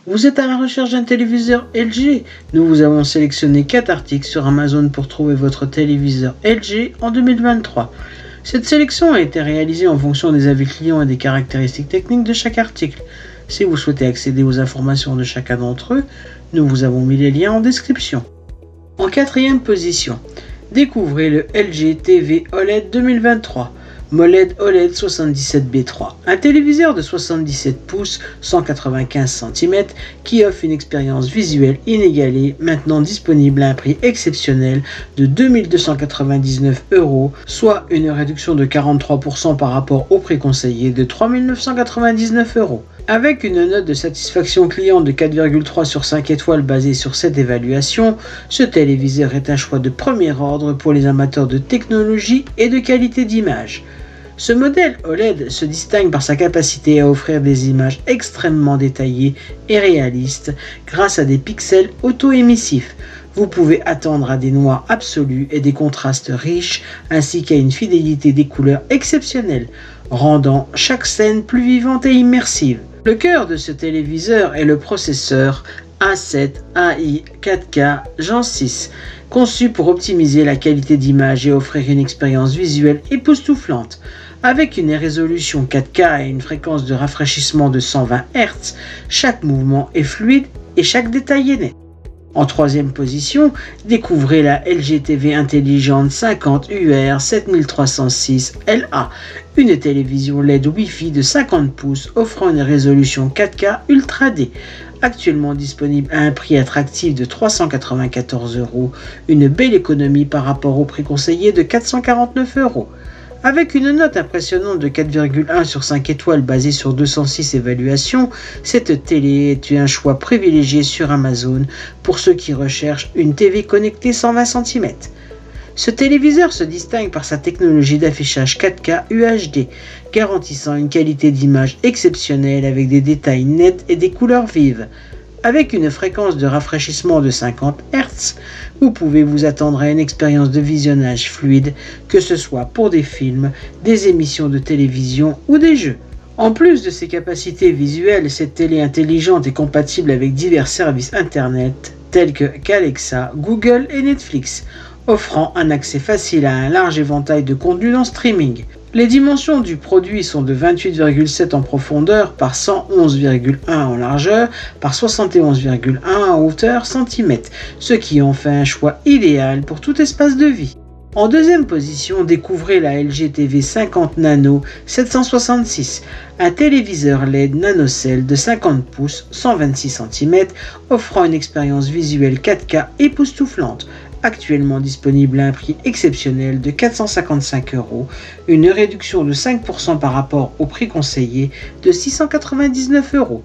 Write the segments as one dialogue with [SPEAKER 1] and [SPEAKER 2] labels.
[SPEAKER 1] Vous êtes à la recherche d'un téléviseur LG? Nous vous avons sélectionné 4 articles sur Amazon pour trouver votre téléviseur LG en 2023. Cette sélection a été réalisée en fonction des avis clients et des caractéristiques techniques de chaque article. Si vous souhaitez accéder aux informations de chacun d'entre eux, nous vous avons mis les liens en description. En quatrième position, découvrez le LG TV OLED 2023. MOLED OLED 77B3, un téléviseur de 77 pouces 195 cm qui offre une expérience visuelle inégalée, maintenant disponible à un prix exceptionnel de 2299 €, soit une réduction de 43% par rapport au prix conseillé de 3999 €. Avec une note de satisfaction client de 4,3 sur 5 étoiles basée sur cette évaluation, ce téléviseur est un choix de premier ordre pour les amateurs de technologie et de qualité d'image. Ce modèle OLED se distingue par sa capacité à offrir des images extrêmement détaillées et réalistes grâce à des pixels auto-émissifs. Vous pouvez attendre à des noirs absolus et des contrastes riches ainsi qu'à une fidélité des couleurs exceptionnelle, rendant chaque scène plus vivante et immersive. Le cœur de ce téléviseur est le processeur A7 AI 4K Gen 6, conçu pour optimiser la qualité d'image et offrir une expérience visuelle époustouflante. Avec une résolution 4K et une fréquence de rafraîchissement de 120 Hz, chaque mouvement est fluide et chaque détail est net. En troisième position, découvrez la LG TV intelligente 50 UR 7306 LA, une télévision LED Wi-Fi de 50 pouces offrant une résolution 4K Ultra D. Actuellement disponible à un prix attractif de 394 €, une belle économie par rapport au prix conseillé de 449 €. Avec une note impressionnante de 4,1 sur 5 étoiles basée sur 206 évaluations, cette télé est un choix privilégié sur Amazon pour ceux qui recherchent une TV connectée 120 cm. Ce téléviseur se distingue par sa technologie d'affichage 4K UHD, garantissant une qualité d'image exceptionnelle avec des détails nets et des couleurs vives. Avec une fréquence de rafraîchissement de 50 Hz, vous pouvez vous attendre à une expérience de visionnage fluide, que ce soit pour des films, des émissions de télévision ou des jeux. En plus de ses capacités visuelles, cette télé intelligente est compatible avec divers services internet tels que Alexa, Google et Netflix, offrant un accès facile à un large éventail de contenus en streaming. Les dimensions du produit sont de 28,7 en profondeur par 111,1 en largeur par 71,1 en hauteur cm, ce qui en fait un choix idéal pour tout espace de vie. En deuxième position, découvrez la LG TV 50 Nano 766, un téléviseur LED NanoCell de 50 pouces 126 cm offrant une expérience visuelle 4K époustouflante. Actuellement disponible à un prix exceptionnel de 455 €, une réduction de 5% par rapport au prix conseillé de 699 €.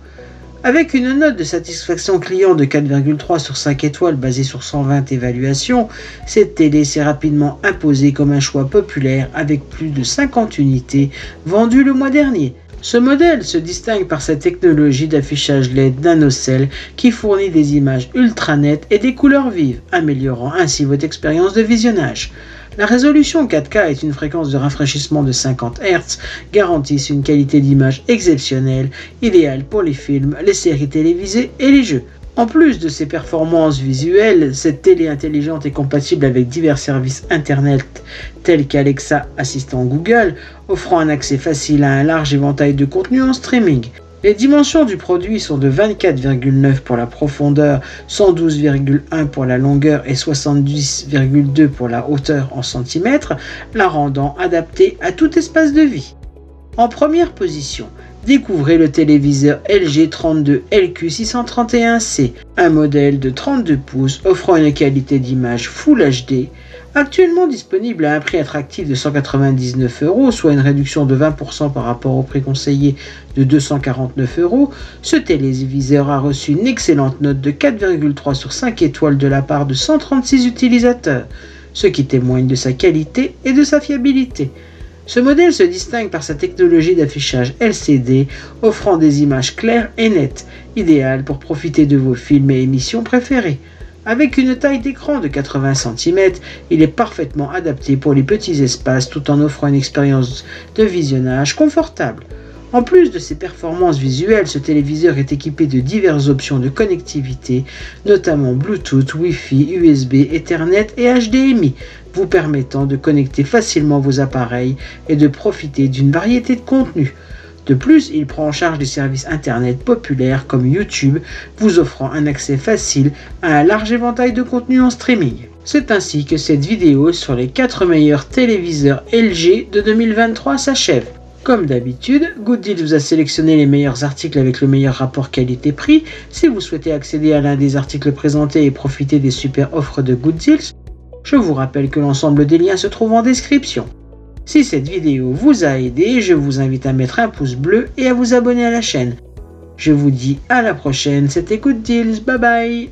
[SPEAKER 1] Avec une note de satisfaction client de 4,3 sur 5 étoiles basée sur 120 évaluations, cette télé s'est rapidement imposée comme un choix populaire avec plus de 50 unités vendues le mois dernier. Ce modèle se distingue par sa technologie d'affichage LED NanoCell qui fournit des images ultra nettes et des couleurs vives, améliorant ainsi votre expérience de visionnage. La résolution 4K est une fréquence de rafraîchissement de 50 Hz, garantissent une qualité d'image exceptionnelle, idéale pour les films, les séries télévisées et les jeux. En plus de ses performances visuelles, cette télé intelligente est compatible avec divers services internet tels qu'Alexa, assistant Google, offrant un accès facile à un large éventail de contenus en streaming. Les dimensions du produit sont de 24,9 pour la profondeur, 112,1 pour la longueur et 70,2 pour la hauteur en centimètres, la rendant adaptée à tout espace de vie. En première position, découvrez le téléviseur LG 32 LQ631C, un modèle de 32 pouces offrant une qualité d'image Full HD, actuellement disponible à un prix attractif de 199 €, soit une réduction de 20% par rapport au prix conseillé de 249 €. Ce téléviseur a reçu une excellente note de 4,3 sur 5 étoiles de la part de 136 utilisateurs, ce qui témoigne de sa qualité et de sa fiabilité. Ce modèle se distingue par sa technologie d'affichage LCD, offrant des images claires et nettes, idéales pour profiter de vos films et émissions préférés. Avec une taille d'écran de 80 cm, il est parfaitement adapté pour les petits espaces tout en offrant une expérience de visionnage confortable. En plus de ses performances visuelles, ce téléviseur est équipé de diverses options de connectivité, notamment Bluetooth, Wi-Fi, USB, Ethernet et HDMI, vous permettant de connecter facilement vos appareils et de profiter d'une variété de contenus. De plus, il prend en charge des services internet populaires comme YouTube, vous offrant un accès facile à un large éventail de contenus en streaming. C'est ainsi que cette vidéo sur les 4 meilleurs téléviseurs LG de 2023 s'achève. Comme d'habitude, Good Deals vous a sélectionné les meilleurs articles avec le meilleur rapport qualité-prix. Si vous souhaitez accéder à l'un des articles présentés et profiter des super offres de Good Deals, je vous rappelle que l'ensemble des liens se trouve en description. Si cette vidéo vous a aidé, je vous invite à mettre un pouce bleu et à vous abonner à la chaîne. Je vous dis à la prochaine, c'était Good Deals, bye bye.